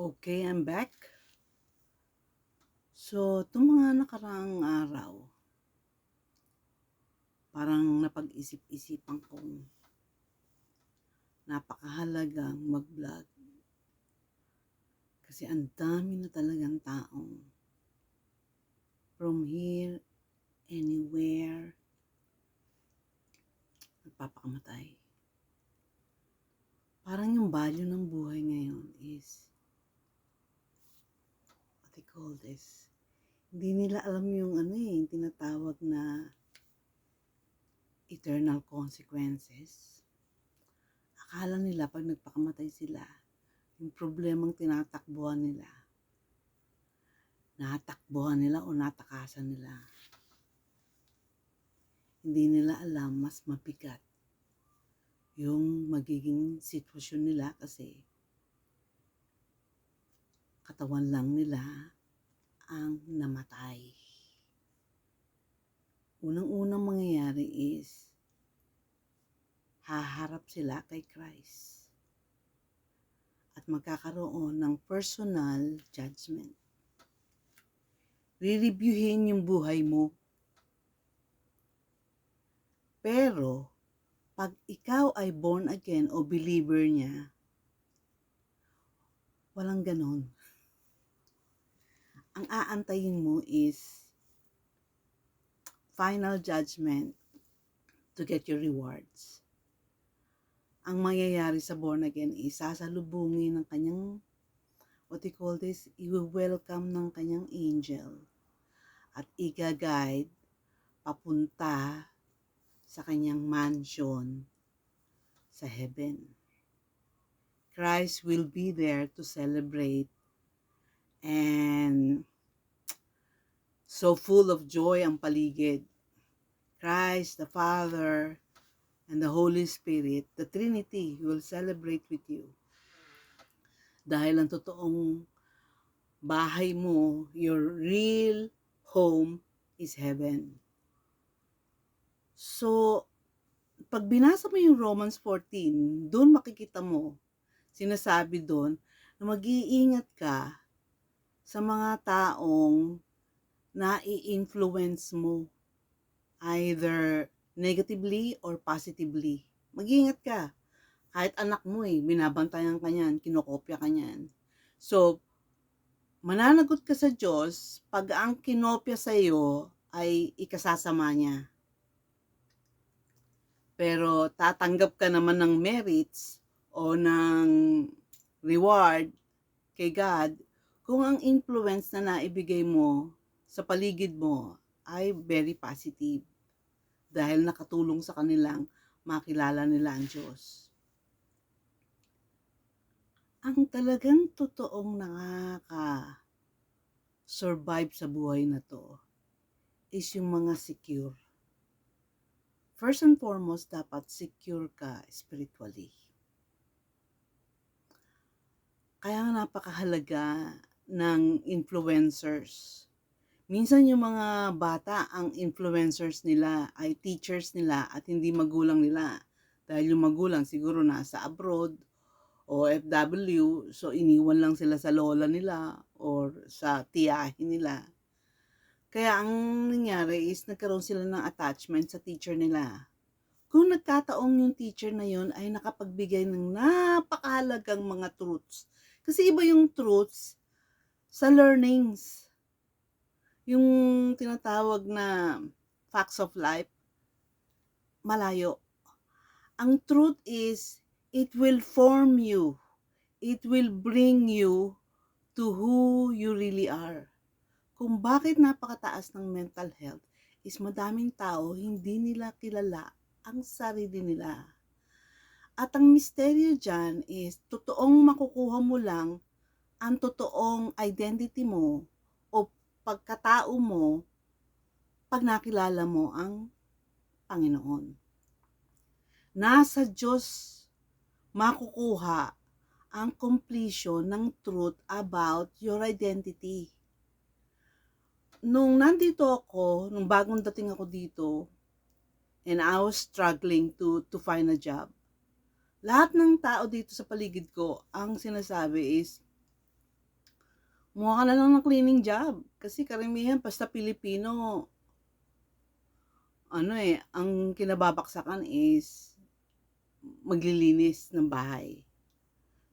Okay, I'm back. So, itong mga nakaraang araw, parang napag-isip-isipan kong napakahalagang mag-vlog. Kasi ang dami na talagang taong from here, anywhere, nagpapakamatay. Parang yung value ng buhay ngayon is, what they call this, hindi nila alam yung yung tinatawag na eternal consequences. Akala nila pag nagpakamatay sila, yung problemang natakbuhan nila o natakasan nila. Hindi nila alam mas mabigat yung magiging sitwasyon nila kasi katawan lang nila ang namatay. Unang-unang mangyayari is haharap sila kay Christ at magkakaroon ng personal judgment. Re-reviewin yung buhay mo. Pero, pag ikaw ay born again o believer niya, walang ganon. Ang aantayin mo is final judgment to get your rewards. Ang mangyayari sa born again is sasalubungin ng kanyang, what they call this, i-welcome ng kanyang angel at i-guide papunta sa kanyang mansion sa heaven. Christ will be there to celebrate and so full of joy ang paligid. Christ, the Father, and the Holy Spirit, the Trinity, will celebrate with you. Dahil ang totoong bahay mo, your real home is heaven. So, pag binasa mo yung Romans 14, doon makikita mo, sinasabi doon, na mag-iingat ka sa mga taong na-i-influence mo, either negatively or positively. Mag-iingat ka. Kahit anak mo binabantayan ka niyan, kinokopya ka niyan. So, mananagot ka sa Diyos pag ang kinopya sa iyo ay ikasasama niya. Pero tatanggap ka naman ng merits o ng reward kay God kung ang influence na naibigay mo sa paligid mo ay very positive dahil nakatulong sa kanilang makilala nila ang Diyos. Ang talagang totoong nakaka-survive sa buhay na to is yung mga secure. First and foremost, dapat secure ka spiritually. Kaya nga napakahalaga ng influencers. Minsan yung mga bata, ang influencers nila ay teachers nila at hindi magulang nila. Dahil yung magulang siguro nasa abroad o OFW, so iniwan lang sila sa lola nila or sa tiyahin nila. Kaya ang nangyari is nagkaroon sila ng attachment sa teacher nila. Kung nagkataong yung teacher na yun ay nakapagbigay ng napakahalagang mga truths. Kasi iba yung truths sa learnings. Yung tinatawag na facts of life, malayo. Ang truth is, it will form you. It will bring you to who you really are. Kung bakit napakataas ng mental health is madaming tao hindi nila kilala ang sarili nila. At ang misteryo dyan is totoong makukuha mo lang ang totoong identity mo o pagkatao mo pag nakilala mo ang Panginoon. Nasa Diyos makukuha ang completion ng truth about your identity. Nung nandito ako, nung bagong dating ako dito, and I was struggling to find a job, lahat ng tao dito sa paligid ko, ang sinasabi is, Kumuha ka na lang ng cleaning job. Kasi karamihan basta Pilipino, ang kinababaksakan is maglilinis ng bahay.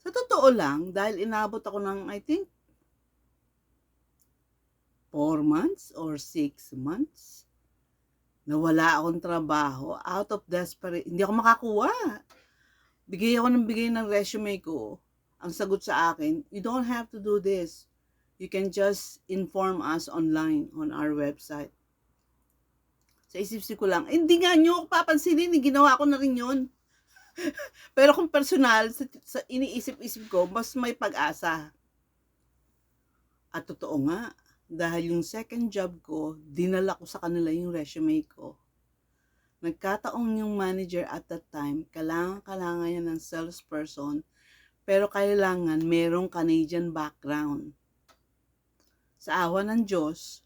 Sa totoo lang, dahil inabot ako ng I think 4 months or 6 months, nawala akong trabaho out of desperate. Hindi ako makakuha. Bigay ako ng bigay ng resume ko. Ang sagot sa akin, you don't have to do this. You can just inform us online on our website. Sa isip ko lang, hindi nga nyo ako papansinin, ginawa ko na rin yun. Pero kung personal, sa iniisip-isip ko, mas may pag-asa. At totoo nga, dahil yung second job ko, dinala ko sa kanila yung resume ko. Nagkataong yung manager at that time, kailangan niya ng salesperson, pero kailangan merong Canadian background. Sa awa ng Diyos,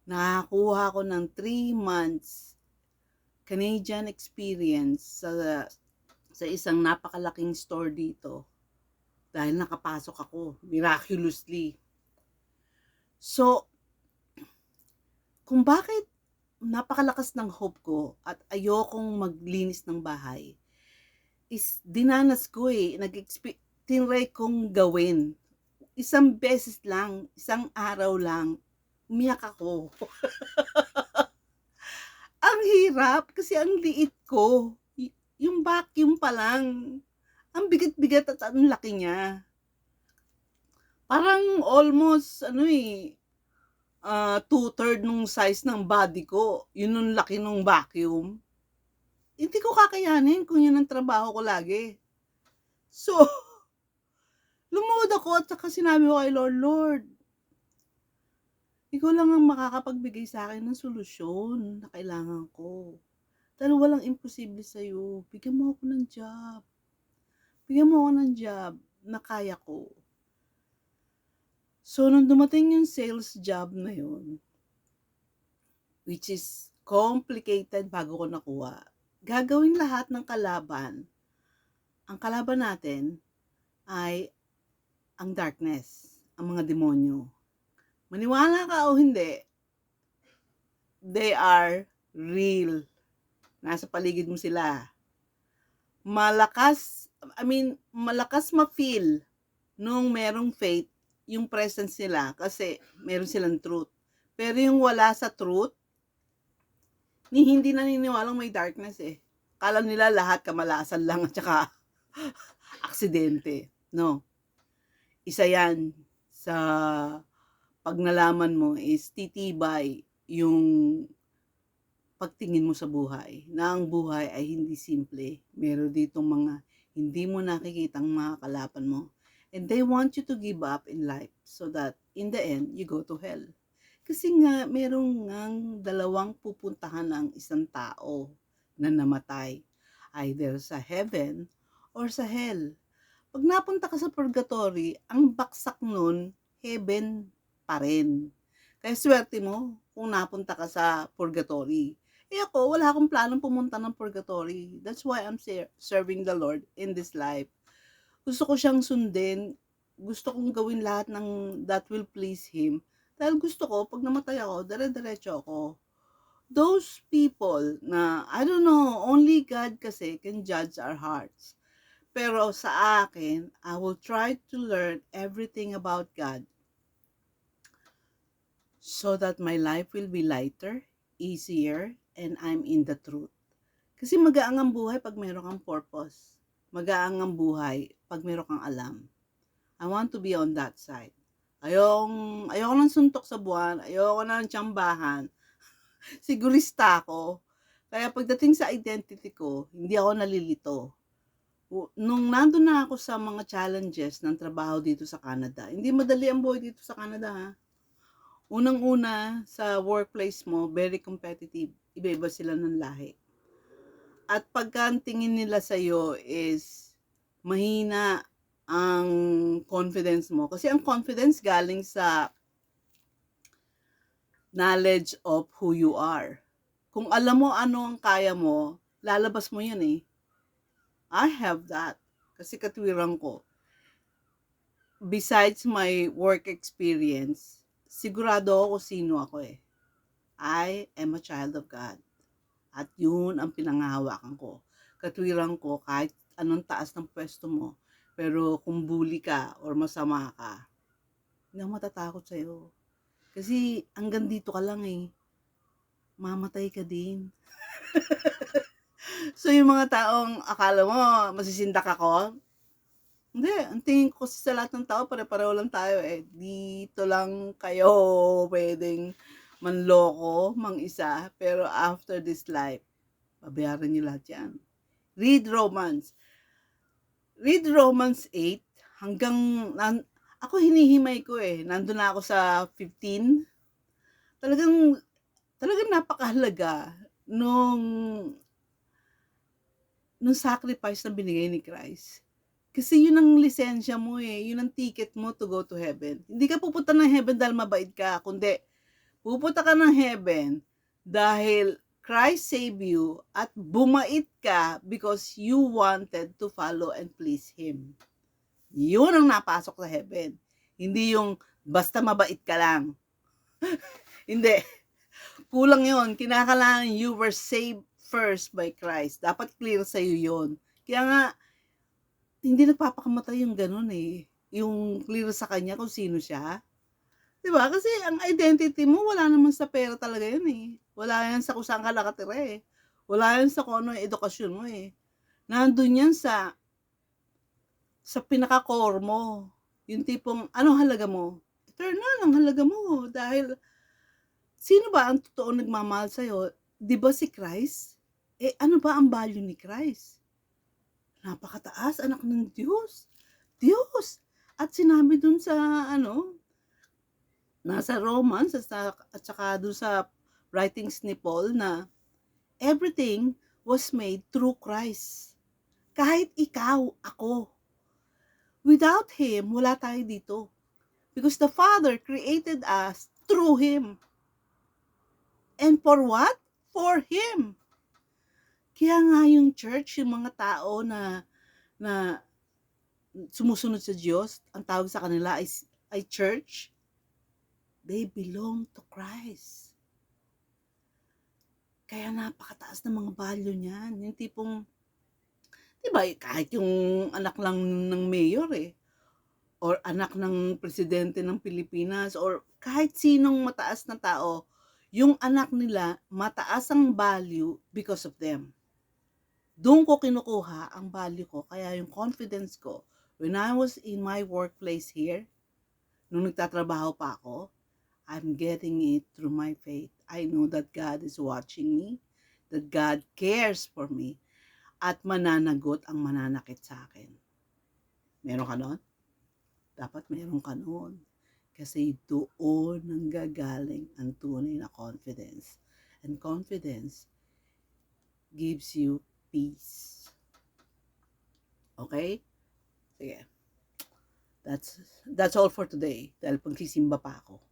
nakakuha ko ng 3 months Canadian experience sa isang napakalaking store dito dahil nakapasok ako miraculously. So, kung bakit napakalakas ng hope ko at ayokong maglinis ng bahay is dinanas ko tinry kong gawin. Isang beses lang, isang araw lang, umiyak ako. Ang hirap kasi ang liit ko. Yung vacuum pa lang. Ang bigat-bigat at ang laki niya. Parang almost, 2/3 nung size ng body ko. Yun yung laki ng vacuum. Hindi ko kakayanin kung yun ang trabaho ko lagi. So, lumuhod ako at saka sinabi ko kay Lord, ikaw lang ang makakapagbigay sa akin ng solusyon na kailangan ko. Dahil walang imposible sa'yo. Bigyan mo ako ng job. Bigyan mo ako ng job na kaya ko. So, nung dumating yung sales job na yun, which is complicated bago ko nakuha, gagawin lahat ng kalaban. Ang kalaban natin ay ang darkness, ang mga demonyo. Maniwala ka o hindi, they are real. Nasa paligid mo sila. Malakas ma-feel nung merong faith yung presence nila kasi meron silang truth. Pero yung wala sa truth, hindi naniniwalang may darkness eh. Kala nila lahat kamalasan lang at saka aksidente. No. Isa yan sa pag nalaman mo is titibay yung pagtingin mo sa buhay. Na ang buhay ay hindi simple. Meron ditong mga hindi mo nakikitang mga kalaban mo. And they want you to give up in life so that in the end, you go to hell. Kasi nga, merong ngang dalawang pupuntahan ng isang tao na namatay. Either sa heaven or sa hell. Pag napunta ka sa purgatory, ang baksak nun, heaven pa rin. Kaya swerte mo kung napunta ka sa purgatory. Ako, wala akong planong pumunta ng purgatory. That's why I'm serving the Lord in this life. Gusto ko siyang sundin. Gusto kong gawin lahat ng that will please Him. Dahil gusto ko, pag namatay ako, dire-diretso ako. Those people na, I don't know, only God kasi can judge our hearts. Pero sa akin, I will try to learn everything about God so that my life will be lighter, easier, and I'm in the truth. Kasi magaang ang buhay pag meron kang purpose. Magaang ang buhay pag meron kang alam. I want to be on that side. Ayoko ng suntok sa buwan, ayoko ng tsambahan. Sigurista ako. Kaya pagdating sa identity ko, hindi ako nalilito. Nung nandun na ako sa mga challenges ng trabaho dito sa Canada, hindi madali ang buhay dito sa Canada ha. Unang-una, sa workplace mo, very competitive. Iba-iba sila ng lahi. At pagka tingin nila sa'yo is mahina ang confidence mo. Kasi ang confidence galing sa knowledge of who you are. Kung alam mo ano ang kaya mo, lalabas mo yan eh. I have that. Kasi katwiran ko. besides my work experience, sigurado ako kung sino ako eh. I am a child of God. At yun ang pinanghahawakan ko. Katwiran ko kahit anong taas ng pwesto mo, pero kung bully ka or masama ka, hindi ako matatakot sa'yo. Kasi hanggang dito ka lang eh. Mamatay ka din. So yung mga taong akala mo masisindak ako, hindi. Ang tingin ko kasi sa lahat ng tao, pare-pareho lang tayo eh. Dito lang kayo pwedeng manloko, mang-isa. Pero after this life, babayaran niyo lahat yan. Read Romans. Read Romans 8 hanggang, ako hinihimay ko eh. Nandun na ako sa 15. Talagang napakahalaga nung sacrifice na binigay ni Christ. Kasi yun ang lisensya mo eh. Yun ang ticket mo to go to heaven. Hindi ka pupunta ng heaven dahil mabait ka, kundi pupunta ka ng heaven dahil Christ save you at bumait ka because you wanted to follow and please Him. Yun ang napasok sa heaven. Hindi yung basta mabait ka lang. Hindi. Kulang yun. Kinakailangan you were saved first by Christ. Dapat clear sa'yo yun. Kaya nga, hindi nagpapakamatay yung ganun eh. Yung clear sa kanya kung sino siya. Diba? Kasi ang identity mo, wala naman sa pera talaga yun eh. Wala yan sa kung saan ka nakatira eh. Wala yan sa kung ano yung edukasyon mo eh. Nandun yan sa pinaka-core mo. Yung tipong, anong halaga mo? Eternal ang halaga mo. Dahil, sino ba ang totoo nagmamahal sa'yo? Di ba si Christ? Eh, ano ba ang value ni Christ? Napakataas, anak ng Diyos. Diyos! At sinabi dun sa, nasa Romans at saka dun sa writings ni Paul na everything was made through Christ. Kahit ikaw, ako. Without Him, wala tayo dito. Because the Father created us through Him. And for what? For Him. Kaya nga yung church, yung mga tao na sumusunod sa Diyos, ang tawag sa kanila ay church, they belong to Christ. Kaya napakataas ng mga value niyan. Yung tipong, di ba, kahit yung anak lang ng mayor eh, or anak ng presidente ng Pilipinas, or kahit sinong mataas na tao, yung anak nila, mataas ang value because of them. Doon ko kinukuha ang value ko, kaya yung confidence ko, when I was in my workplace here, nung nagtatrabaho pa ako, I'm getting it through my faith. I know that God is watching me, that God cares for me, at mananagot ang mananakit sa akin. Meron ka nun? Dapat meron ka nun. Kasi doon nanggagaling ang tunay na confidence. And confidence gives you peace. Okay? Sige. That's all for today. Dahil pagsisimba pa ako.